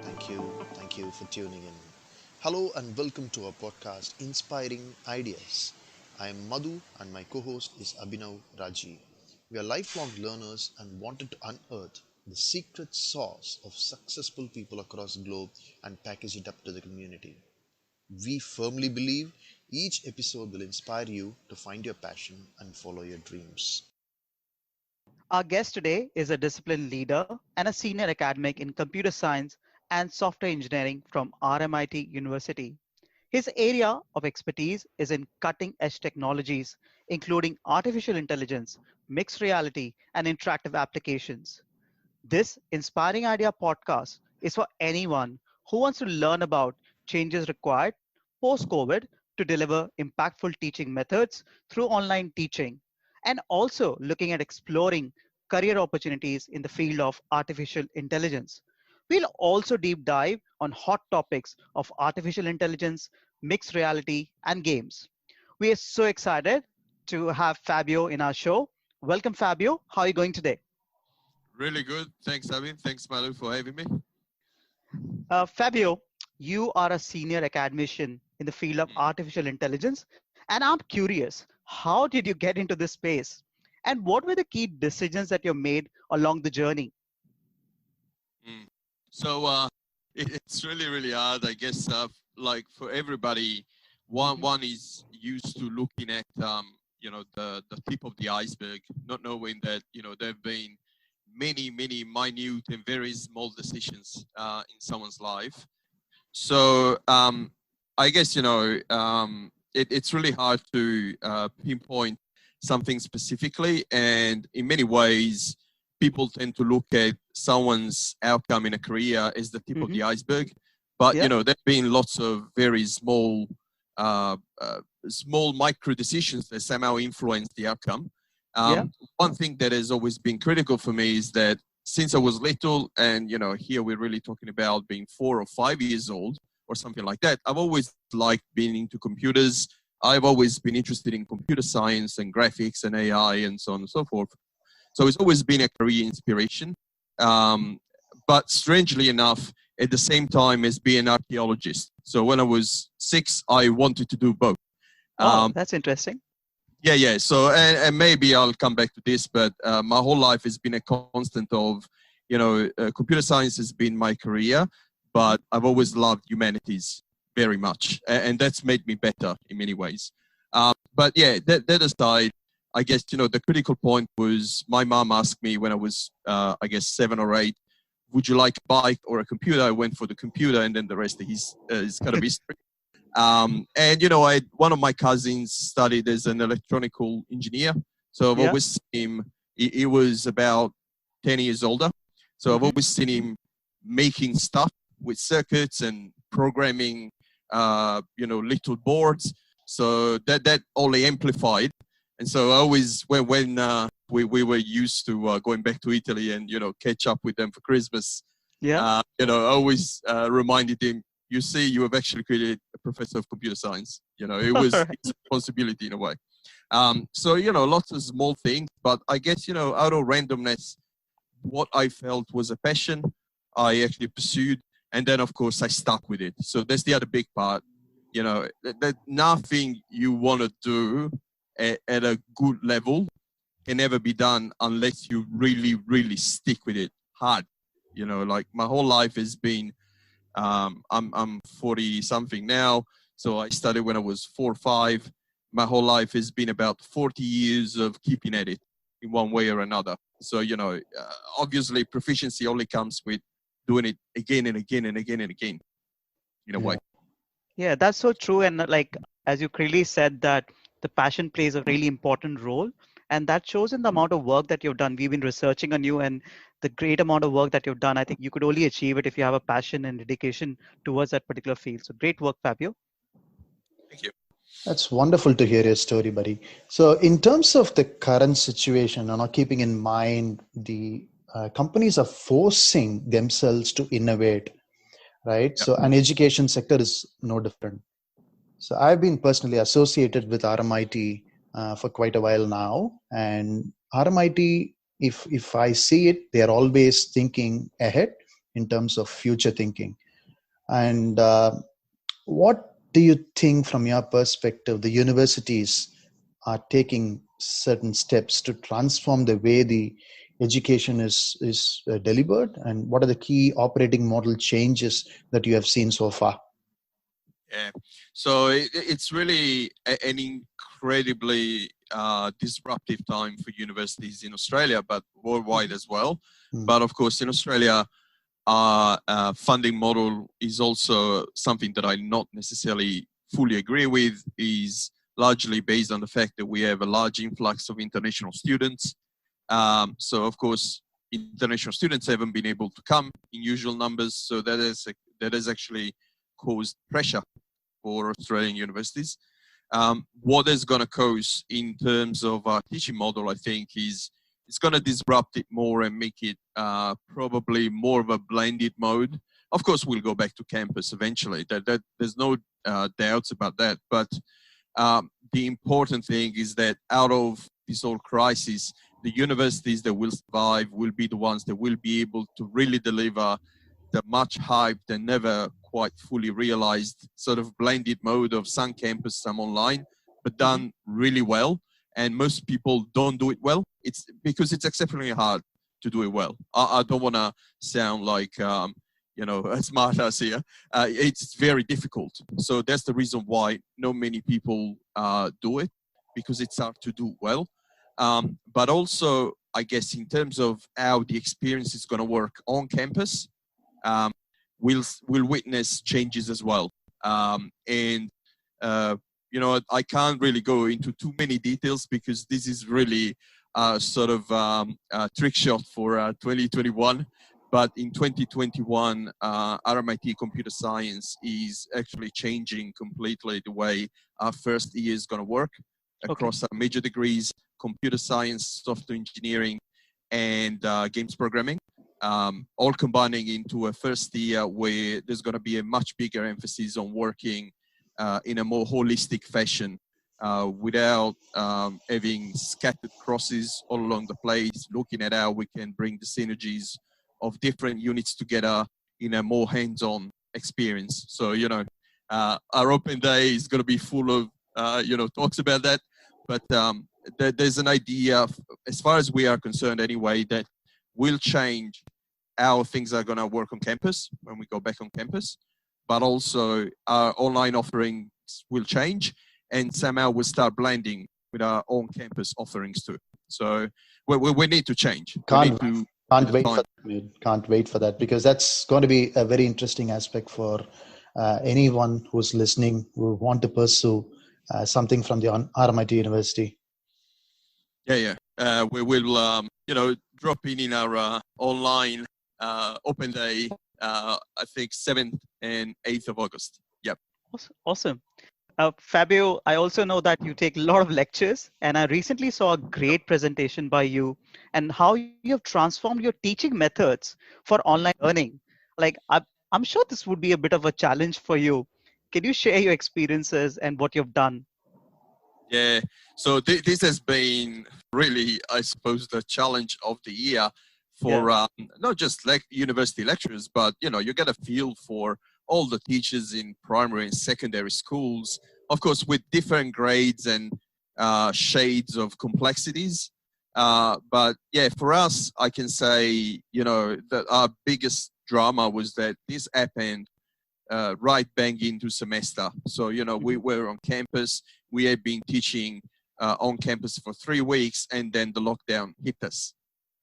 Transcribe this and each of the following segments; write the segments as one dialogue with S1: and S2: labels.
S1: Thank you. Thank you for tuning in. Hello and welcome to our podcast, Inspiring Ideas. I am Madhu and my co host is Abhinav Raji. We are lifelong learners and wanted to unearth the secret sauce of successful people across the globe and package it up to the community. We firmly believe each episode will inspire you to find your passion and follow your dreams.
S2: Our guest today is a discipline leader and a senior academic in computer science and software engineering from RMIT University. His area of expertise is in cutting edge technologies, including artificial intelligence, mixed reality, and interactive applications. This Inspiring Idea podcast is for anyone who wants to learn about changes required post COVID to deliver impactful teaching methods through online teaching, and also looking at exploring career opportunities in the field of artificial intelligence. We'll also deep dive on hot topics of artificial intelligence, mixed reality, and games. We are so excited to have Fabio in our show. Welcome, Fabio. How are you going today?
S3: Really good. Thanks, Abby. Thanks, Malu, for having me.
S2: Fabio, you are a senior academician in the field of
S3: Mm,
S2: artificial intelligence, and I'm curious, how did you get into this space? And what were the key decisions that you made along the journey?
S3: mm. So it's really, really hard, I guess. Like for everybody, one
S2: Mhm.
S3: one is used to looking at the tip of the iceberg, not knowing that there've been many minute and very small decisions in someone's life. So I guess it's really hard to pinpoint something specifically, and in many ways, people tend to look at someone's outcome in a career as the tip of
S2: Mhm.
S3: the iceberg. But
S2: Yeah.
S3: there've been lots of very uh, small micro decisions that somehow influence the outcome.
S2: Yeah.
S3: One thing that has always been critical for me is that since I was little, and here we're really talking about being 4 or 5 years old or something like that, I've always liked being into computers. I've always been interested in computer science and graphics and AI and so on and so forth. So it's always been a career inspiration. Um, but strangely enough, at the same time as being an archaeologist. So when I was 6, I wanted to do both.
S2: Oh,
S3: Um,
S2: that's interesting.
S3: yeah. So, and maybe I'll come back to this, but my whole life has been a constant of, computer science has been my career,
S2: Mhm.
S3: but I've always loved humanities very much, and that's made me better in many ways. But yeah, that aside, I guess the critical point was my mom asked me when I was, I guess 7 or 8, would you like a bike or a computer? I went for the computer, and then the rest is kind of history. And one of my cousins studied as an electronical engineer, so I've
S2: Yeah.
S3: always seen him. He was about 10 years older, so I've
S2: Mhm.
S3: always seen him making stuff with circuits and programming, little boards. So that only amplified. And so I always, when we were used to going back to Italy and catch up with them for Christmas,
S2: Yeah.
S3: I always reminded him, you see, you have actually created a professor of computer science. It
S2: All
S3: was
S2: right.
S3: his responsibility in a way. So, lots of small things, but I guess, out of randomness, what I felt was a passion, I actually pursued. And then, of course, I stuck with it. So that's the other big part. That nothing you want to do at a good level can never be done unless you really, really stick with it hard. Like my whole life has been, I'm 40 something now. So I started when I was 4 or 5. My whole life has been about 40 years of keeping at it in one way or another. So, obviously proficiency only comes with doing it again and again and again and again in a way.
S1: Yeah.
S2: Yeah, that's so true. And like, as you clearly said, that the passion plays a really important role. And that shows in the amount of work that you've done. We've been researching on you and the great amount of work that you've done. I think you could only achieve it if you have a passion and dedication towards that particular field. So great work, Fabio.
S3: Thank you.
S1: That's wonderful to hear your story, buddy. So, in terms of the current situation, and keeping in mind the companies are forcing themselves to innovate, right?
S3: Yeah.
S1: So, an education sector is no different. So, I've been personally associated with RMIT for quite a while now, and RMIT, if I see it, they are always thinking ahead in terms of future thinking. And what do you think, from your perspective, the universities are taking certain steps to transform the way the education is delivered, and what are the key operating model changes that you have seen so far?
S3: Yeah. So it's really an incredibly disruptive time for universities in Australia, but worldwide as well.
S1: Mm.
S3: But of course, in Australia, our funding model is also something that I not necessarily fully agree with, is largely based on the fact that we have a large influx of international students. So of course, international students haven't been able to come in usual numbers. So that has actually caused pressure for Australian universities. What is going to cause in terms of our teaching model, I think, is it's going to disrupt it more and make it probably more of a blended mode. Of course, we'll go back to campus eventually. There's no doubts about that. But the important thing is that out of this whole crisis, the universities that will survive will be the ones that will be able to really deliver the much hyped and never quite fully realized sort of blended mode of some campus, some online, but done really well. And most people don't do it well. It's because it's exceptionally hard to do it well. I don't want to sound like, a smart ass here. It's very difficult. So that's the reason why not many people do it, because it's hard to do well. But also, I guess, in terms of how the experience is going to work on campus, we'll witness changes as well. And I can't really go into too many details because this is really sort of a trick shot for 2021. But in 2021, RMIT Computer Science is actually changing completely the way our first year is going to work across our major degrees: computer science, software engineering, and games programming. All combining into a first year where there's going to be a much bigger emphasis on working in a more holistic fashion without having scattered crosses all along the place, looking at how we can bring the synergies of different units together in a more hands-on experience. So, our open day is going to be full of, talks about that. But there's an idea, as far as we are concerned anyway, that will change how things are going to work on campus when we go back on campus, but also our online offerings will change and somehow we'll start blending with our own campus offerings too. So we need to change.
S1: Can't wait for that, mate. Can't wait for that, because that's going to be a very interesting aspect for anyone who's listening who want to pursue something from the RMIT University.
S3: Yeah. We will, drop in our online open day, I think 7th and 8th of August. Yep.
S2: Awesome. Fabio, I also know that you take a lot of lectures, and I recently saw a great presentation by you and how you have transformed your teaching methods for online learning. Like, I'm sure this would be a bit of a challenge for you. Can you share your experiences and what you've done?
S3: Yeah, so this has been really, I suppose, the challenge of the year for not just university lecturers, but you get a feel for all the teachers in primary and secondary schools, of course, with different grades and shades of complexities. But yeah, for us, I can say, that our biggest drama was that this happened right bang into semester. So, we were on campus. We had been teaching on campus for 3 weeks, and then the lockdown hit us.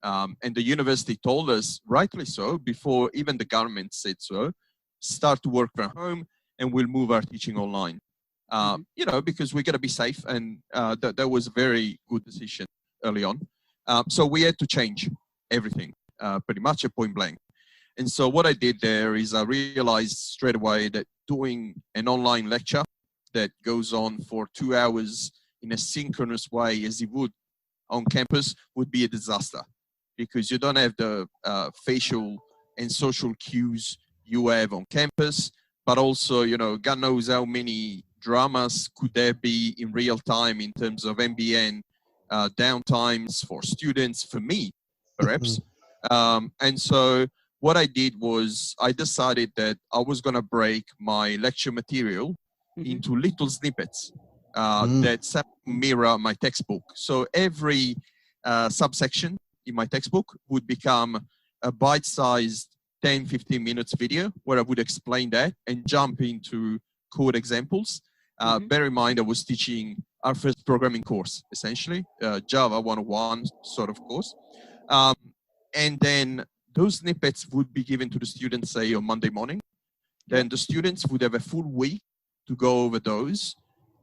S3: And the university told us, rightly so, before even the government said so, start to work from home and we'll move our teaching online. Because we got to be safe, and that was a very good decision early on. So we had to change everything, pretty much at point blank. And so what I did there is I realized straight away that doing an online lecture that goes on for 2 hours in a synchronous way as it would on campus would be a disaster, because you don't have the facial and social cues you have on campus, but also, God knows how many dramas could there be in real time in terms of MBN downtimes for students, for me, perhaps. And so what I did was I decided that I was going to break my lecture material
S2: Hmm.
S3: into little snippets
S1: Mm.
S3: that mirror my textbook. So every subsection in my textbook would become a bite-sized 10, 15 minutes video where I would explain that and jump into code examples.
S2: Hmm.
S3: Bear in mind, I was teaching our first programming course, essentially, Java 101 sort of course. Um, and then those snippets would be given to the students, say, on Monday morning.
S2: Yeah.
S3: Then the students would have a full week to go over those.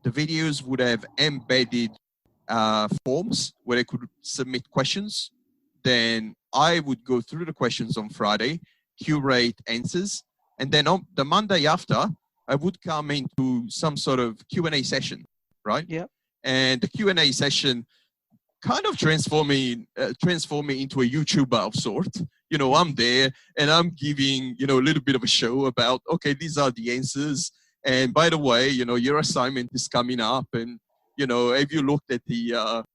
S3: The videos would have embedded forms where they could submit questions. Then I would go through the questions on Friday, curate answers, and then on the Monday after, I would come into some sort of Q&A session, right?
S2: Yeah.
S3: And the Q&A session kind of transform me into a YouTuber of sort. You know, I'm there and I'm giving, you know, a little bit of a show about, okay, these are the answers. And by the way, you know, your assignment is coming up. And, you know, have you looked at the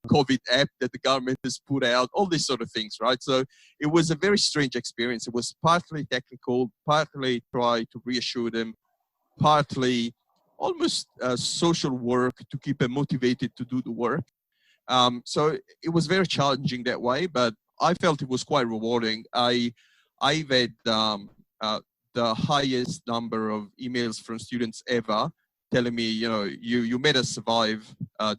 S3: COVID app that the government has put out? All these sort of things, right? So it was a very strange experience. It was partly technical, partly try to reassure them, partly almost social work to keep them motivated to do the work. So it was very challenging that way, but I felt it was quite rewarding. I've had the highest number of emails from students ever telling me, you know, you made us survive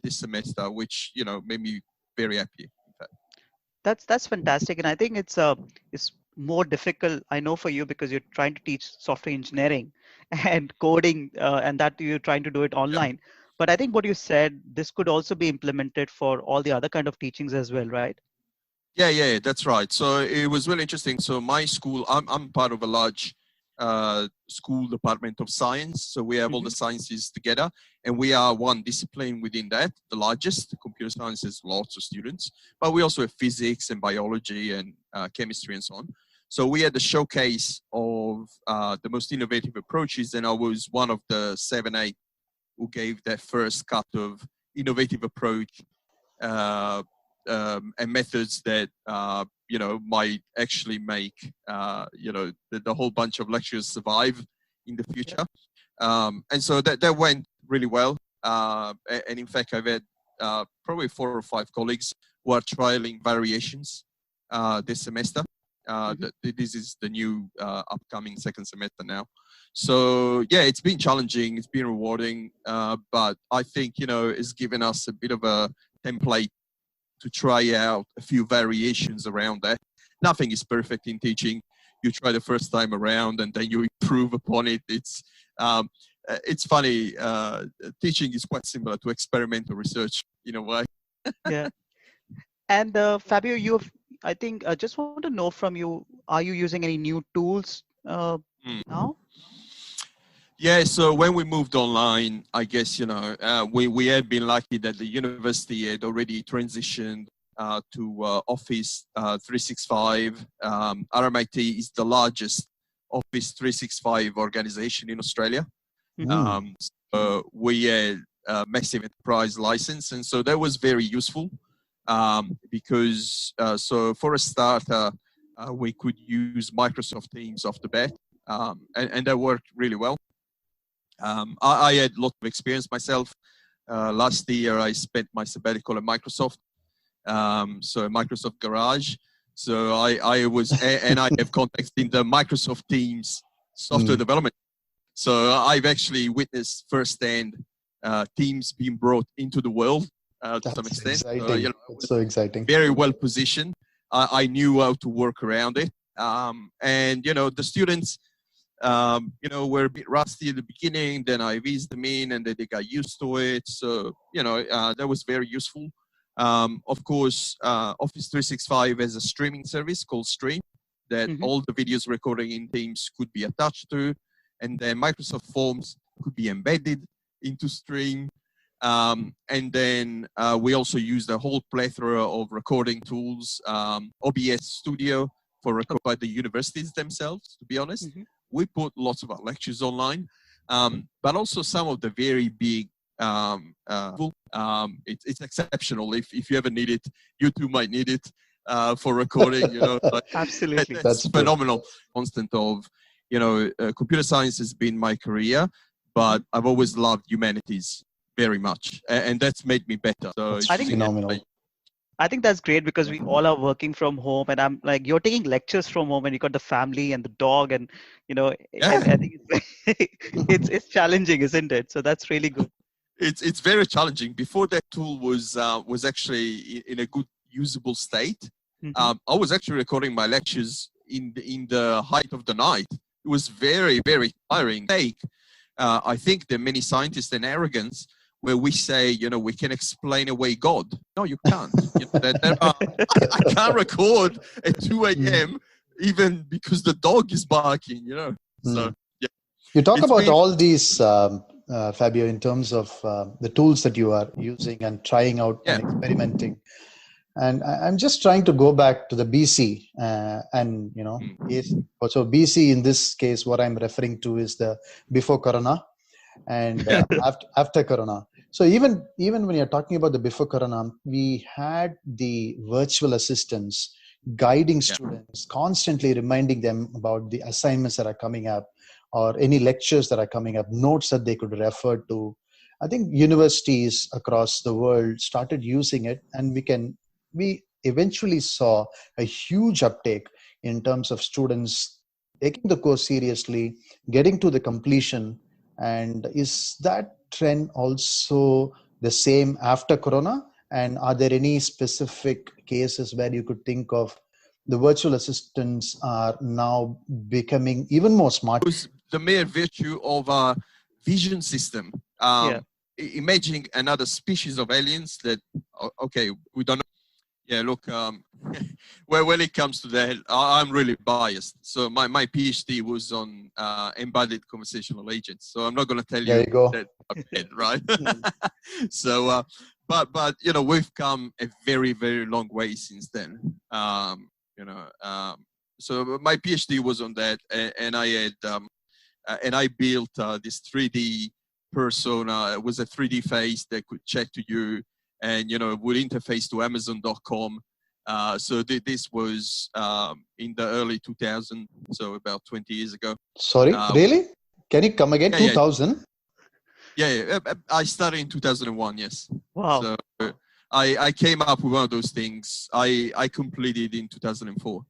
S3: this semester, which, you know, made me very happy. In fact.
S2: That's fantastic, and I think it's more difficult. I know for you because you're trying to teach software engineering and coding, and that you're trying to do it
S3: Yeah.
S2: online. But I think what you said, this could also be implemented for all the other kind of teachings as well, right?
S3: Yeah, that's right. So it was really interesting. So my school, I'm part of a large school department of science. So we have all
S2: Hmm.
S3: the sciences together, and we are one discipline within that, the largest. Computer science has lots of students, but we also have physics and biology and chemistry and so on. So we had the showcase of the most innovative approaches, and I was one of the 7, 8 who gave that first cut of innovative approach uh, and methods that you know might actually make you know the whole bunch of lecturers survive in the
S2: Yeah.
S3: future. And so that went really well. And in fact, I've had probably 4 or 5 colleagues who are trialing variations this semester.
S2: Hmm.
S3: This is the new upcoming second semester now. So yeah, it's been challenging, it's been rewarding, but I think, you know, it's given us a bit of a template to try out a few variations around that. Nothing is perfect in teaching. You try the first time around and then you improve upon it. It's funny. Teaching is quite similar to experimental research in a way.
S2: Yeah. And Fabio, I think just want to know from you, are you using any new tools
S3: Mm.
S2: now?
S3: Yeah, so when we moved online, I guess, you know, we had been lucky that the university had already transitioned to Office 365. RMIT is the largest Office 365 organization in Australia.
S2: Hmm.
S1: Mm.
S3: So we had a massive enterprise license, and so that was very useful because, so for a starter, we could use Microsoft Teams off the bat, and that worked really well. I had a lot of experience myself. Last year, I spent my sabbatical at Microsoft, so Microsoft Garage. So I was, and I have contacts in the Microsoft Teams software
S1: Mm.
S3: development. So I've actually witnessed firsthand Teams being brought into the world to some
S1: That's
S3: extent. So, you
S1: exciting.
S3: know, I
S1: That's
S3: was
S1: so exciting.
S3: very well positioned. I knew how to work around it. And, you know, the students, you know, were a bit rusty at the beginning. Then I eased them in and then they got used to it. So, you know, that was very useful. Of course, Office 365 has a streaming service called Stream that
S2: Hmm.
S3: all the videos recording in Teams could be attached to. And then Microsoft Forms could be embedded into Stream. And then we also use the whole plethora of recording tools, OBS Studio for record by the universities themselves, to be honest.
S2: Hmm.
S3: We put lots of our lectures online, but also some of the very big, it's exceptional. If you ever need it, you too might need it. for recording. Like,
S2: Absolutely.
S3: that's
S1: That's true.
S3: phenomenal. Constant of, computer science has been my career, but I've always loved humanities very much, and that's made me better. So
S1: That's
S2: I think
S1: phenomenal.
S2: I think that's great because we all are working from home, and I'm like, you're taking lectures from home, and you got the family and the dog, and
S3: yeah,
S2: I think it's challenging, isn't it? So that's really good.
S3: it's very challenging. Before that tool was actually in a good usable state,
S2: Hmm.
S3: I was actually recording my lectures in the height of the night. It was very, very tiring. I think there are many scientists and arrogance where we say, we can explain away God. No, you can't. I can't record at 2 a.m. even because the dog is barking. So
S1: Mm.
S3: yeah,
S1: You talk
S3: it's
S1: about
S3: been
S1: all these, Fabio, in terms of the tools that you are using and trying out
S3: yeah.
S1: and experimenting. And I'm just trying to go back to the BC, and is so BC in this case. What I'm referring to is the before Corona and
S3: Yeah.
S1: after Corona. So even when you're talking about the before Corona, we had the virtual assistants guiding
S3: Yeah.
S1: students, constantly reminding them about the assignments that are coming up, or any lectures that are coming up, notes that they could refer to. I think universities across the world started using it, and we eventually saw a huge uptake in terms of students taking the course seriously, getting to the completion. And is that trend also the same after Corona? And are there any specific cases where you could think of the virtual assistants are now becoming even more smart?
S3: Was the mere virtue of a vision system.
S2: Yeah.
S3: Imagining another species of aliens that, okay, we don't know. Yeah, look, well, when it comes to that, I'm really biased. So my PhD was on embodied conversational agents. So I'm not going to tell
S1: There
S3: you
S1: you go.
S3: that I'm dead, right?
S1: Mm.
S3: So, but we've come a very, very long way since then. You know, so my PhD was on that, and I had and I built this 3D persona. It was a 3D face that could chat to you, and would interface to Amazon.com. So this was in the early 2000s, so about 20 years ago.
S1: Sorry, really? Can you come again?
S3: Yeah, yeah,
S1: 2000?
S3: yeah. I started in 2001. Yes.
S2: Wow.
S3: So I came up with one of those things. I completed in 2004.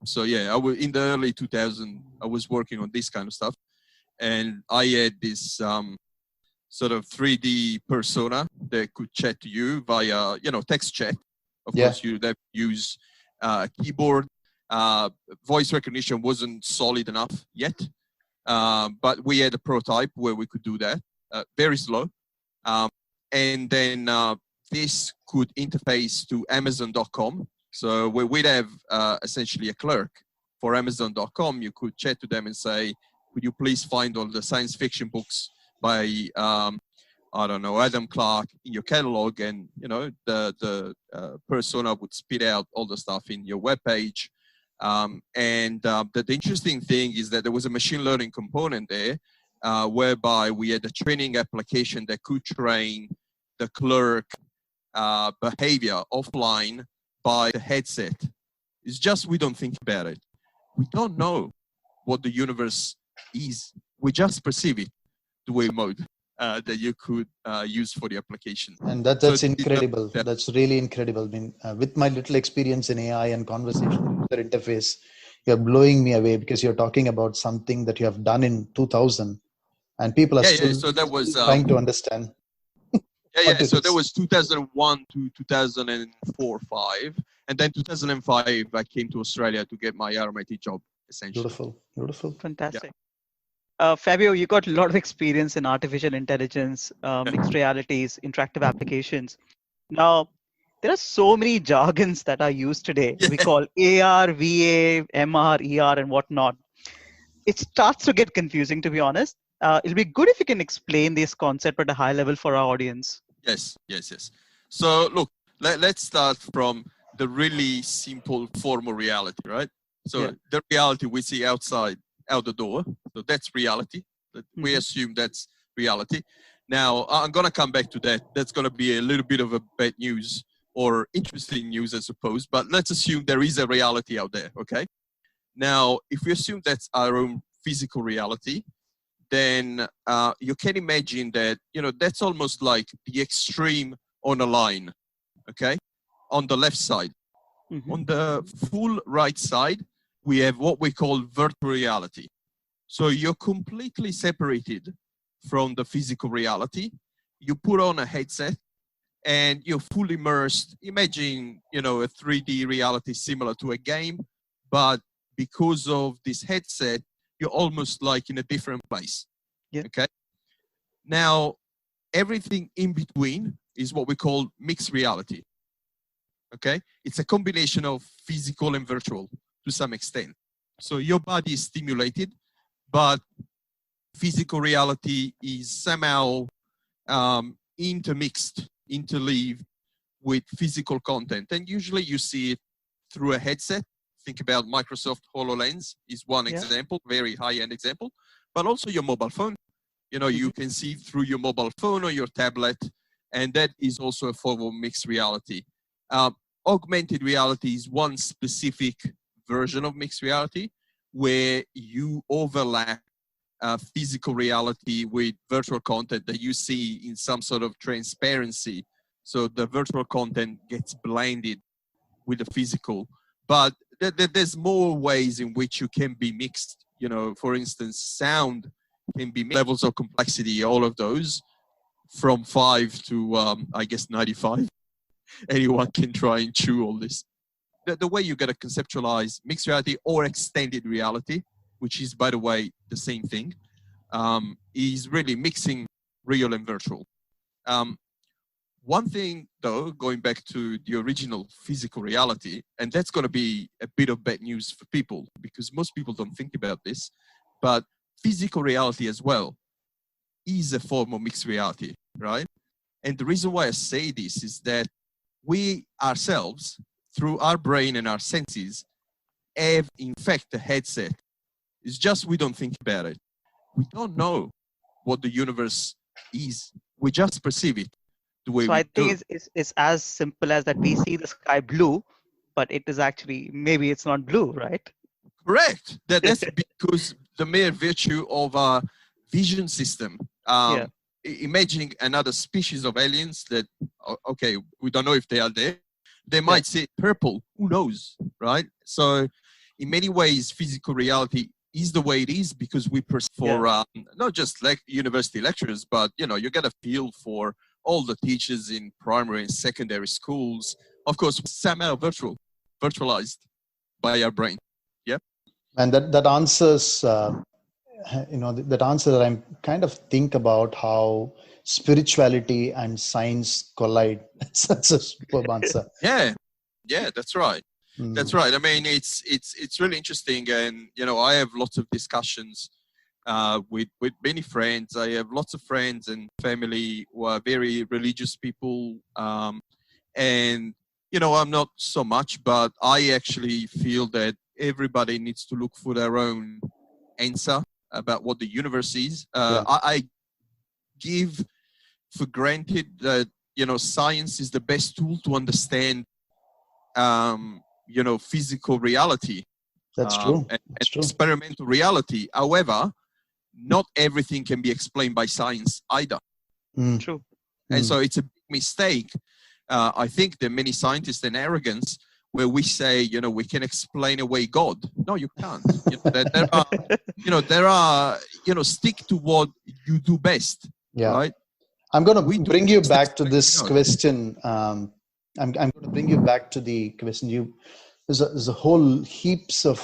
S3: So yeah, I was in the early 2000s. I was working on this kind of stuff, and I had this sort of 3D persona that could chat to you via text chat. Of
S1: Yeah.
S3: course, you'd have to use keyboard. Voice recognition wasn't solid enough yet, but we had a prototype where we could do that. Very slow, and then this could interface to Amazon.com. So we'd have essentially a clerk for Amazon.com. You could chat to them and say, "Could you please find all the science fiction books by I don't know, Adam Clark in your catalog?" And the persona would spit out all the stuff in your web page. The interesting thing is that there was a machine learning component there, whereby we had a training application that could train the clerk behavior offline by the headset. It's just we don't think about it. We don't know what the universe is. We just perceive it the way mode that you could use for the application.
S1: And that's incredible. That's really incredible. I mean, with my little experience in AI and conversation user interface, you're blowing me away because you're talking about something that you have done in 2000, and people are still
S3: So that was
S1: trying to understand.
S3: yeah. So that was 2001 to 2004, 5, and then 2005 I came to Australia to get my RMIT job. Essentially,
S1: Beautiful.
S2: Fantastic. Fabio, you got a lot of experience in artificial intelligence, mixed realities, interactive applications. Now, there are so many jargons that are used today. We call AR, VA, MR, ER, and whatnot. It starts to get confusing, to be honest. It'll be good if you can explain this concept at a high level for our audience.
S3: Yes. So look, let's start from the really simple form of reality, right? So the reality we see out the door, so that's reality. We assume that's reality. Now, I'm going to come back to that. That's going to be a little bit of a bad news or interesting news, I suppose, but let's assume there is a reality out there, okay? Now, if we assume that's our own physical reality, then you can imagine that, that's almost like the extreme on a line, okay? On the left side.
S2: Mm-hmm.
S3: On the full right side, we have what we call virtual reality. So you're completely separated from the physical reality. You put on a headset and you're fully immersed. Imagine, a 3D reality similar to a game, but because of this headset, you're almost like in a different place.
S2: Yeah.
S3: Okay. Now, everything in between is what we call mixed reality. Okay. It's a combination of physical and virtual to some extent. So your body is stimulated, but physical reality is somehow intermixed, interleaved with physical content. And usually you see it through a headset. Think about Microsoft HoloLens is one example, very high-end example, but also your mobile phone. You can see through your mobile phone or your tablet, and that is also a form of mixed reality. Augmented reality is one specific version of mixed reality where you overlap physical reality with virtual content that you see in some sort of transparency. So the virtual content gets blended with the physical. But there's more ways in which you can be mixed. For instance, sound can be levels of complexity, all of those, from 5 to, 95. Anyone can try and chew all this. The way you got to conceptualize mixed reality or extended reality, which is, by the way, the same thing, is really mixing real and virtual. One thing, though, going back to the original physical reality, and that's going to be a bit of bad news for people because most people don't think about this, but physical reality as well is a form of mixed reality, right? And the reason why I say this is that we ourselves, through our brain and our senses, have in fact a headset. It's just we don't think about it. We don't know what the universe is. We just perceive it the way
S2: So
S3: we
S2: I
S3: do.
S2: think it's as simple as that we see the sky blue, but it is actually, maybe it's not blue, right?
S3: Correct. That's because the mere virtue of our vision system. Imagining another species of aliens that, okay, we don't know if they are there. They might say purple. Who knows, right? So in many ways, physical reality is the way it is because we perceive for not just university lecturers, but, you get a feel for all the teachers in primary and secondary schools. Of course, somehow virtualized by our brain. Yeah.
S1: And that answers, that answer that I'm kind of think about how spirituality and science collide. That's a superb answer.
S3: Yeah, that's right. That's right. I mean, it's really interesting, and I have lots of discussions with many friends. I have lots of friends and family who are very religious people, and I'm not so much, but I actually feel that everybody needs to look for their own answer about what the universe is. I give for granted that science is the best tool to understand physical reality.
S1: That's true.
S3: And
S1: That's true.
S3: experimental reality. However, not everything can be explained by science either.
S2: True.
S3: And so it's a big mistake. I think there are many scientists and arrogance where we say, we can explain away God. No, you can't. There are, stick to what you do best.
S1: Yeah.
S3: Right?
S1: I'm going to bring you back to this question. I'm going to bring you back to the question. There's a whole heaps of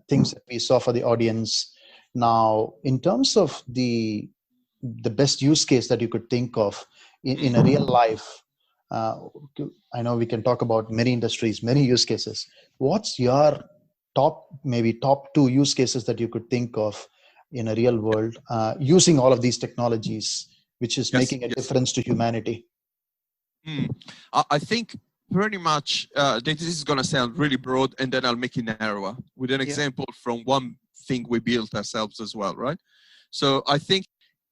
S1: things that we saw for the audience. Now, in terms of the best use case that you could think of in a real life, I know we can talk about many industries, many use cases. What's your top 2 use cases that you could think of in a real world using all of these technologies, which is making a difference to humanity?
S3: I think pretty much this is going to sound really broad, and then I'll make it narrower with an example from one thing we built ourselves as well, right? So I think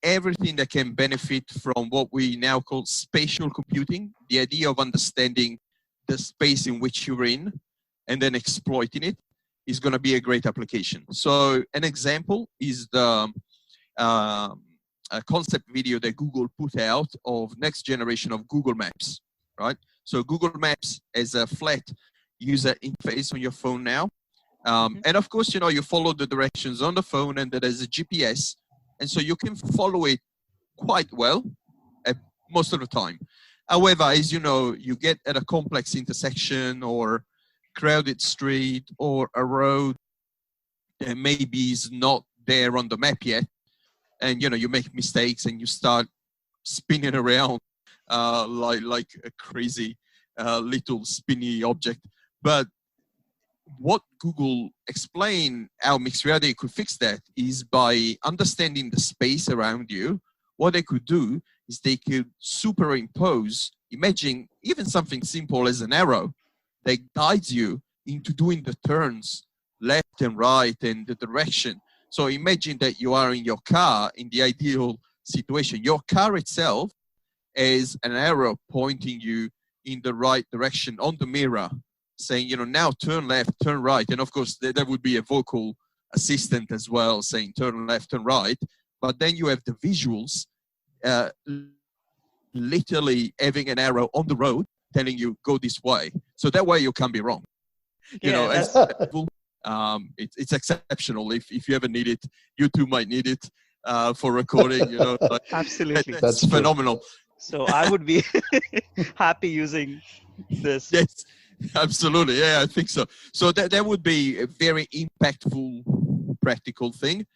S3: everything that can benefit from what we now call spatial computing, the idea of understanding the space in which you're in and then exploiting it, is going to be a great application. So an example is the a concept video that Google put out of next generation of Google Maps, right? So Google Maps is a flat user interface on your phone now. And of course, you know, you follow the directions on the phone and there's a GPS. And so you can follow it quite well most of the time. However, as you know, you get at a complex intersection or crowded street or a road that maybe is not there on the map yet. And, you know, you make mistakes and you start spinning around like a crazy little spinny object. But what Google explained how mixed reality could fix that is by understanding the space around you. What they could do is they could superimpose, imagine even something simple as an arrow that guides you into doing the turns left and right and the direction. So imagine that you are in your car in the ideal situation. Your car itself is an arrow pointing you in the right direction on the mirror, saying, you know, now turn left, turn right. And of course, there would be a vocal assistant as well saying turn left, turn right. But then you have the visuals literally having an arrow on the road telling you go this way. So that way you can't be wrong. You know, it's exceptional. If you ever need it, you too might need it for recording. You know, like,
S2: Absolutely.
S3: that's phenomenal.
S2: So I would be happy using this.
S3: Yes, absolutely. Yeah, I think so. So that would be a very impactful, practical thing.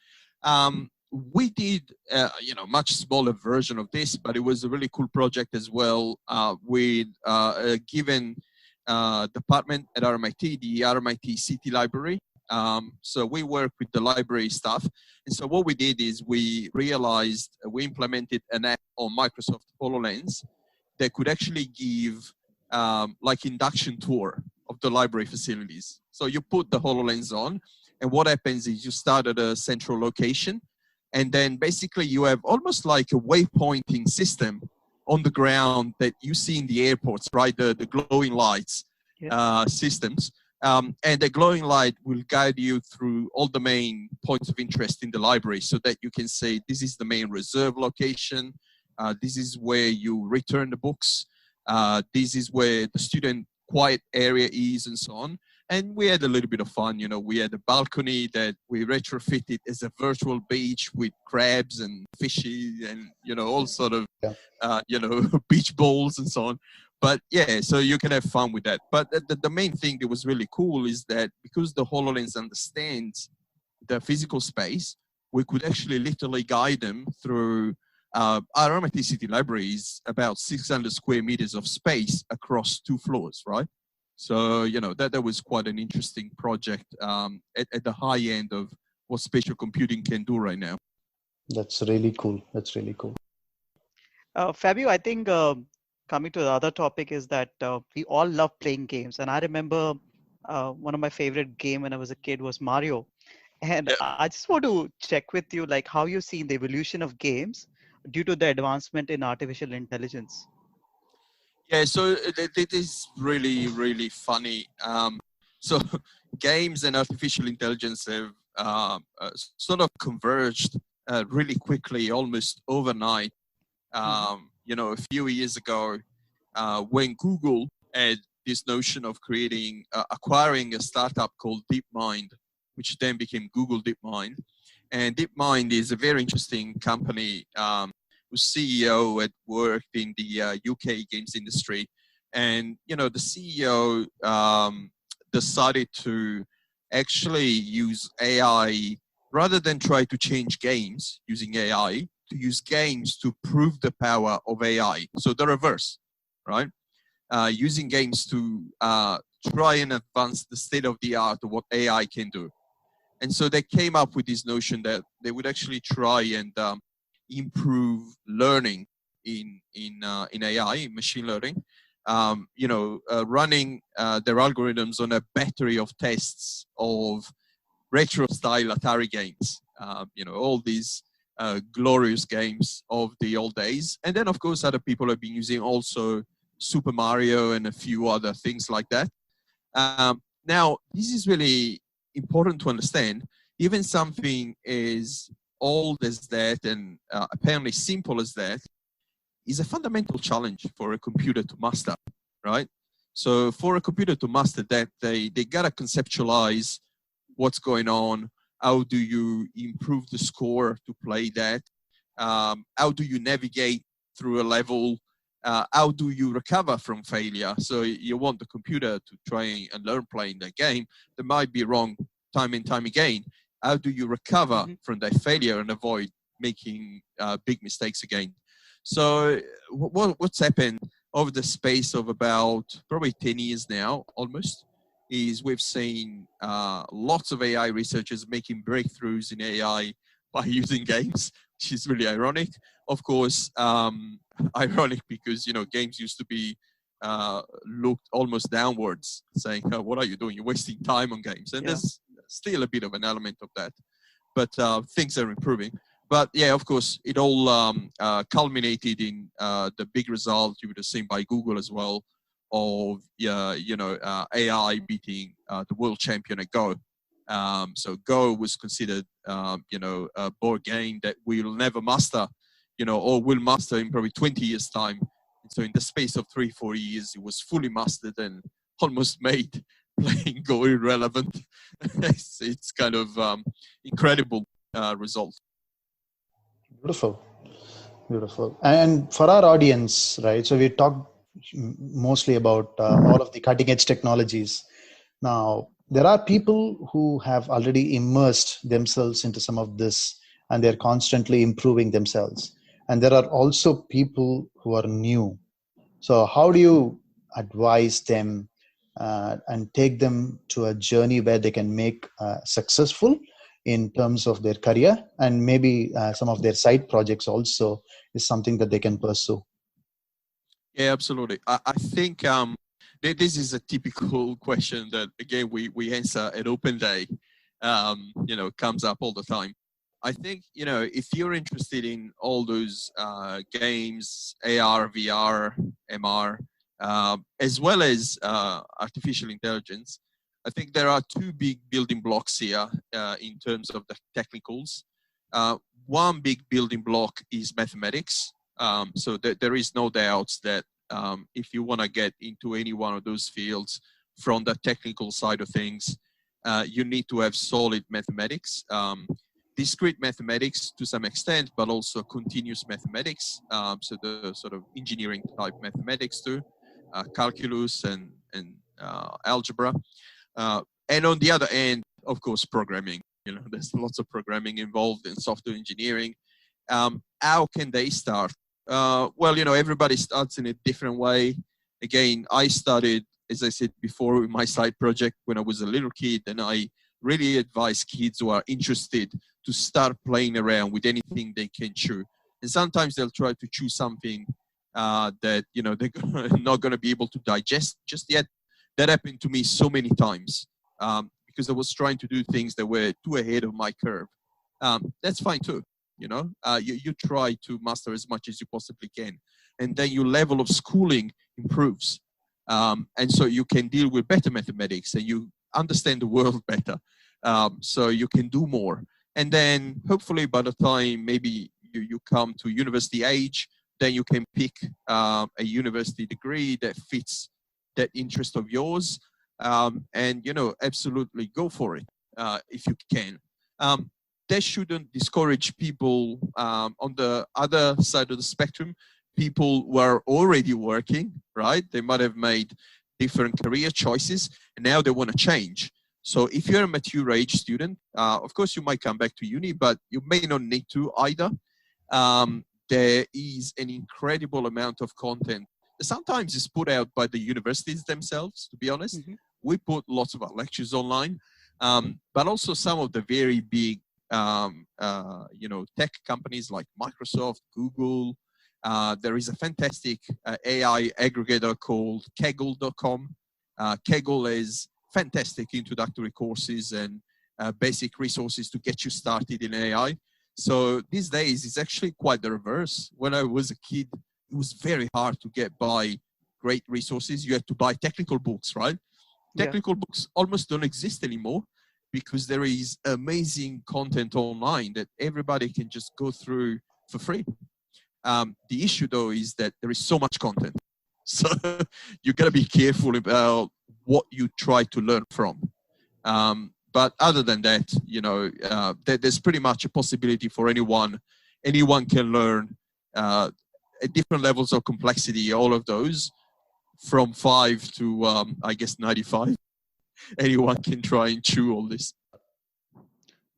S3: We did, you know, much smaller version of this, but it was a really cool project as well with a given department at RMIT, the RMIT City Library. So we work with the library staff. And so what we did is we realized we implemented an app on Microsoft HoloLens that could actually give like induction tour of the library facilities. So you put the HoloLens on, and what happens is you start at a central location, and then basically you have almost like a waypointing system on the ground that you see in the airports, right? The glowing lights systems. And the glowing light will guide you through all the main points of interest in the library so that you can say, this is the main reserve location. This is where you return the books. This is where the student quiet area is, and so on. And we had a little bit of fun. You know, we had a balcony that we retrofitted as a virtual beach with crabs and fishes and, you know, all sort of, you know, beach balls and so on. But yeah, so you can have fun with that. But the main thing that was really cool is that because the HoloLens understands the physical space, we could actually literally guide them through our RMIT City Library is about 600 square meters of space across 2 floors, right? So, you know, that was quite an interesting project at the high end of what spatial computing can do right now.
S1: That's really cool. That's really cool.
S2: Fabio, I think coming to the other topic is that we all love playing games. And I remember one of my favorite game when I was a kid was Mario. And I just want to check with you, like how you've seen the evolution of games due to the advancement in artificial intelligence.
S3: Yeah, so it is really, really funny. So games and artificial intelligence have sort of converged really quickly, almost overnight. You know, a few years ago, when Google had this notion of creating, acquiring a startup called DeepMind, which then became Google DeepMind. And DeepMind is a very interesting company whose CEO had worked in the UK games industry. And, you know, the CEO decided to actually use AI rather than try to change games using AI, to use games to prove the power of AI. So the reverse, right? Using games to try and advance the state of the art of what AI can do. And so they came up with this notion that they would actually try and improve learning in AI, in machine learning, you know, running their algorithms on a battery of tests of retro-style Atari games. You know, all these glorious games of the old days. And then, of course, other people have been using also Super Mario and a few other things like that. Now, this is really important to understand. Even something as old as that and apparently simple as that is a fundamental challenge for a computer to master, right? So for a computer to master that, they gotta conceptualize what's going on. How do you improve the score to play that? How do you navigate through a level? How do you recover from failure? So you want the computer to try and learn playing that game. That might be wrong time and time again. How do you recover from that failure and avoid making big mistakes again? So what's happened over the space of about probably 10 years now, almost, is we've seen lots of AI researchers making breakthroughs in AI by using games, which is really ironic. Of course, ironic because, you know, games used to be looked almost downwards, saying, oh, what are you doing? You're wasting time on games. And there's still a bit of an element of that. But things are improving. But yeah, of course, it all culminated in the big result you would have seen by Google as well of AI beating the world champion at Go. So Go was considered a board game that we'll never master, or will master in probably 20 years time. And so in the space of 3-4 years, it was fully mastered and almost made playing Go irrelevant. It's kind of incredible result.
S1: Beautiful. Beautiful. And for our audience, right, so we talked mostly about all of the cutting edge technologies. Now, there are people who have already immersed themselves into some of this and they're constantly improving themselves. And there are also people who are new. So how do you advise them and take them to a journey where they can make successful in terms of their career, and maybe some of their side projects also is something that they can pursue?
S3: Yeah, absolutely. I think this is a typical question that, again, we answer at Open Day, comes up all the time. I think, if you're interested in all those games, AR, VR, MR, as well as artificial intelligence, I think there are two big building blocks here in terms of the technicals. One big building block is mathematics. So there is no doubt that if you want to get into any one of those fields from the technical side of things, you need to have solid mathematics, discrete mathematics to some extent, but also continuous mathematics. So the sort of engineering type mathematics too, calculus and algebra. And on the other end, of course, programming. There's lots of programming involved in software engineering. How can they start? Well, everybody starts in a different way. Again, I started, as I said before, with my side project when I was a little kid, and I really advise kids who are interested to start playing around with anything they can chew. And sometimes they'll try to chew something that, they're not going to be able to digest just yet. That happened to me so many times because I was trying to do things that were too ahead of my curve. That's fine too. You try to master as much as you possibly can, and then your level of schooling improves. And so you can deal with better mathematics and you understand the world better. So you can do more. And then hopefully by the time maybe you come to university age, then you can pick a university degree that fits that interest of yours, and absolutely go for it if you can. That shouldn't discourage people on the other side of the spectrum, people who are already working, right? They might have made different career choices and now they want to change. So if you're a mature age student, of course you might come back to uni, but you may not need to either. There is an incredible amount of content. Sometimes it's put out by the universities themselves, to be honest. Mm-hmm. We put lots of our lectures online, but also some of the very big, tech companies like Microsoft, Google. There is a fantastic AI aggregator called Kaggle.com. Kaggle is fantastic introductory courses and basic resources to get you started in AI. So these days, it's actually quite the reverse. When I was a kid, it was very hard to get by great resources. You had to buy technical books, right?
S2: Yeah.
S3: Technical books almost don't exist anymore because there is amazing content online that everybody can just go through for free. The issue, though, is that there is so much content. So you got to be careful about what you try to learn from. But other than that, there's pretty much a possibility for anyone. Anyone can learn at different levels of complexity, all of those, from 5 to, I guess, 95. Anyone can try and chew all this.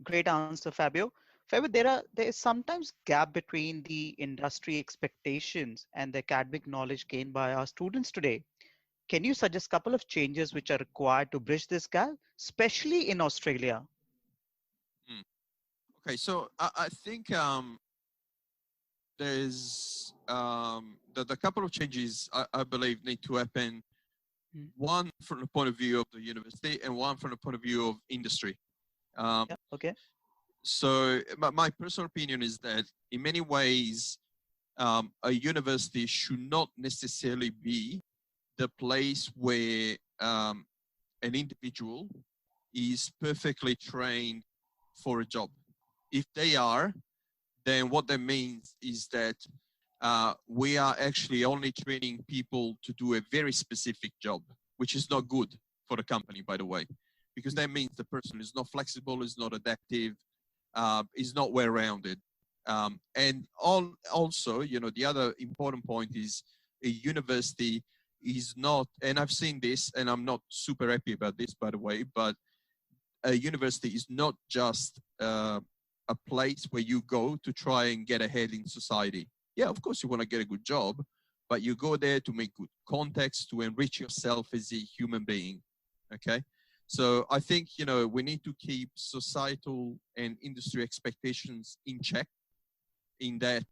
S2: Great answer, Fabio. Fabio, there is sometimes gap between the industry expectations and the academic knowledge gained by our students today. Can you suggest a couple of changes which are required to bridge this gap, especially in Australia?
S3: Hmm. Okay, so I think there's the couple of changes I believe need to happen.
S2: Mm.
S3: One from the point of view of the university and one from the point of view of industry. Um,
S2: Yeah, okay.
S3: so my personal opinion is that in many ways, a university should not necessarily be the place where an individual is perfectly trained for a job. If they are, then what that means is that we are actually only training people to do a very specific job, which is not good for the company, by the way, because that means the person is not flexible, is not adaptive, is not well-rounded. And also, the other important point is a university is not, and I've seen this, and I'm not super happy about this, by the way, but a university is not just a place where you go to try and get ahead in society. Yeah, of course you want to get a good job, but you go there to make good contacts, to enrich yourself as a human being. Okay. So I think, we need to keep societal and industry expectations in check, in that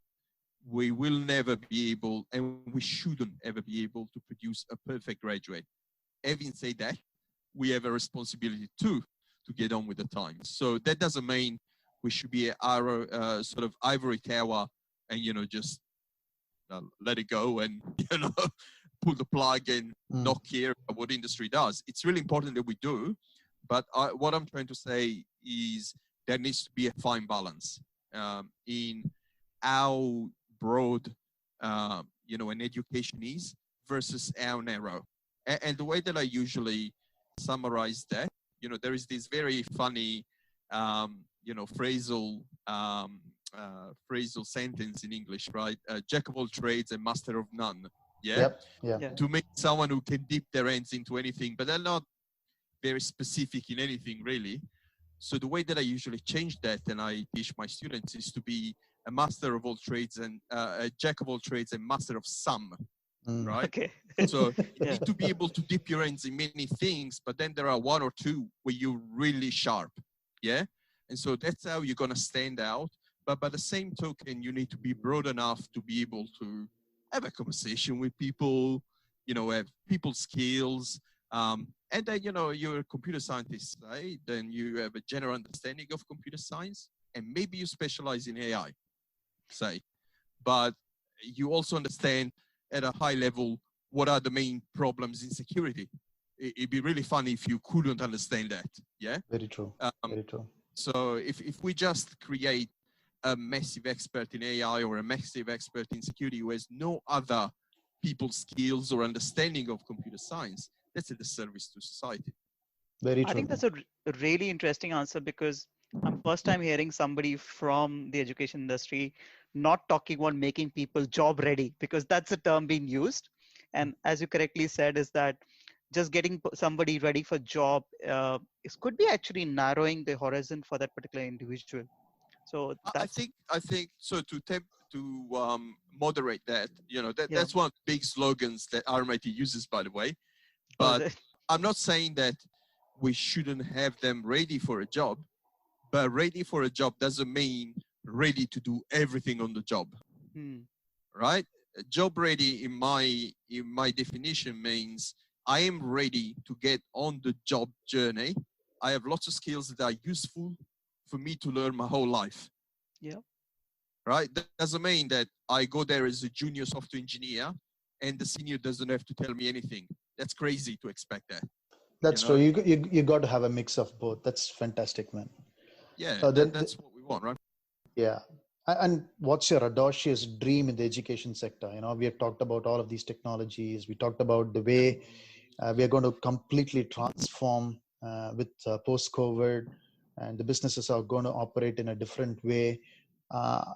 S3: we will never be able, and we shouldn't ever be able, to produce a perfect graduate. Having said that, we have a responsibility too to get on with the times. So that doesn't mean we should be our sort of ivory tower and just let it go and pull the plug and not care about what industry does. It's really important that we do, but what I'm trying to say is there needs to be a fine balance in how broad an education is versus how narrow. And the way that I usually summarize that, there is this very funny phrasal sentence in English, right? Jack of all trades and master of none. Yeah.
S1: Yep. Yeah.
S2: Yeah.
S3: To make someone who can dip their hands into anything, but they're not very specific in anything really. So the way that I usually change that and I teach my students is to be a master of all trades and a jack of all trades and master of some, right?
S2: Okay.
S3: So you
S2: Yeah.
S3: need to be able to dip your hands in many things, but then there are one or two where you're really sharp. Yeah. And so that's how you're going to stand out. But by the same token, you need to be broad enough to be able to have a conversation with people, have people skills. And then, you're a computer scientist, right? Then you have a general understanding of computer science, and maybe you specialize in AI, say. But you also understand at a high level what are the main problems in security. It'd be really funny if you couldn't understand that. Yeah.
S1: Very true. Very true.
S3: So if we just create a massive expert in AI or a massive expert in security who has no other people's skills or understanding of computer science, that's a disservice to society.
S1: Very
S2: I
S1: true.
S2: think that's a really interesting answer because I'm first time hearing somebody from the education industry not talking about making people job ready, because that's a term being used. And as you correctly said, is that just getting somebody ready for job could be actually narrowing the horizon for that particular individual. So that's
S3: I think so. To moderate that,
S2: yeah.
S3: that's one of the big slogans that RMIT uses, by the way.
S2: Oh, is
S3: But
S2: it?
S3: I'm not saying that we shouldn't have them ready for a job, but ready for a job doesn't mean ready to do everything on the job,
S2: Hmm.
S3: right? Job ready in my definition means I am ready to get on the job journey. I have lots of skills that are useful for me to learn my whole life.
S2: Yeah.
S3: right? That doesn't mean that I go there as a junior software engineer and the senior doesn't have to tell me anything. That's crazy to expect that, you
S1: That's true.
S3: know?
S1: You got to have a mix of both. That's fantastic, man.
S3: Yeah,
S1: Then
S3: that's what we want, right?
S1: yeah. And what's your audacious dream in the education sector? You know, we have talked about all of these technologies. We talked about the
S3: Yeah.
S1: way we are going to completely transform with post-COVID, and the businesses are going to operate in a different way. Uh,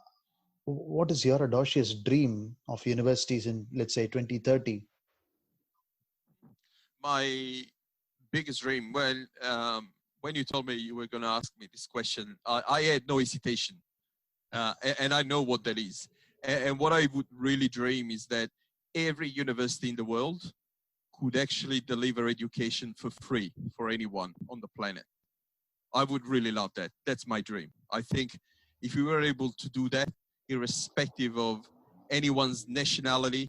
S1: what is your audacious dream of universities in, let's say, 2030?
S3: My biggest dream, well, when you told me you were going to ask me this question, I had no hesitation. And I know what that is. And what I would really dream is that every university in the world could actually deliver education for free for anyone on the planet. I would really love that. That's my dream. I think if we were able to do that, irrespective of anyone's nationality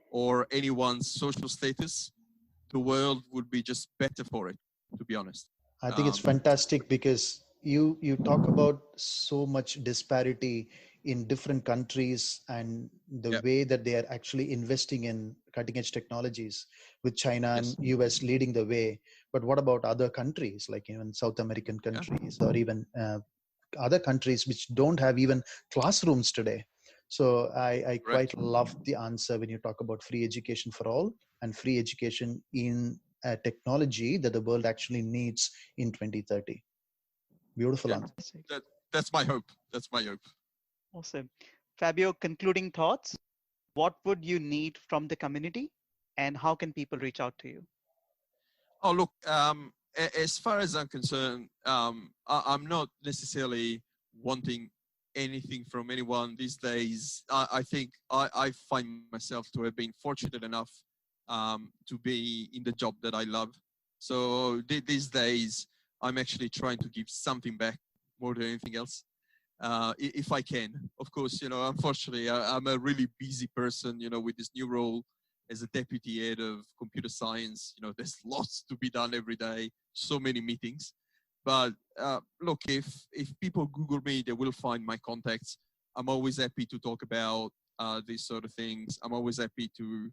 S3: or anyone's social status, the world would be just better for it, to be honest.
S1: I think it's
S3: Um,
S1: fantastic because you talk about so much disparity in different countries and the
S3: yeah,
S1: way that they are actually investing in cutting edge technologies, with China and
S3: yes,
S1: US leading the way. But what about other countries, like even South American
S3: yeah,
S1: countries, or even other countries which don't have even classrooms today? So I
S3: correct.
S1: quite love the answer when you talk about free education for all and free education in a technology that the world actually needs in 2030. Beautiful
S3: Yeah,
S1: answer.
S2: Fantastic.
S3: that, that's my hope. That's my hope.
S2: Awesome. Fabio, concluding thoughts. What would you need from the community and how can people reach out to you?
S3: Oh, look, as far as I'm concerned, I'm not necessarily wanting anything from anyone these days. I think I find myself to have been fortunate enough to be in the job that I love. So these days, I'm actually trying to give something back more than anything else. If I can, of course, unfortunately, I'm a really busy person, with this new role as a deputy head of computer science. There's lots to be done every day, so many meetings. But look, if people Google me, they will find my contacts. I'm always happy to talk about these sort of things. I'm always happy to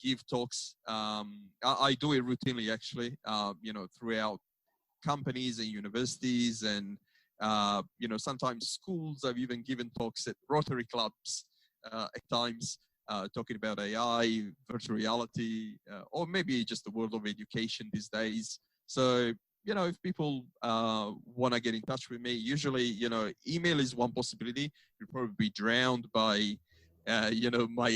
S3: give talks. I do it routinely, actually, throughout companies and universities and sometimes schools. I've even given talks at Rotary clubs at times, talking about AI, virtual reality, or maybe just the world of education these days. So if people want to get in touch with me, usually email is one possibility. You'll probably be drowned by my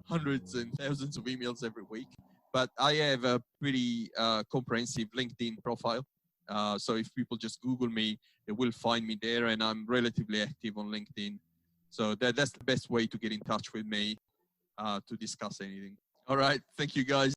S3: hundreds and thousands of emails every week. But I have a pretty comprehensive LinkedIn profile. So if people just Google me, they will find me there, and I'm relatively active on LinkedIn. So that's the best way to get in touch with me to discuss anything. All right. Thank you, guys.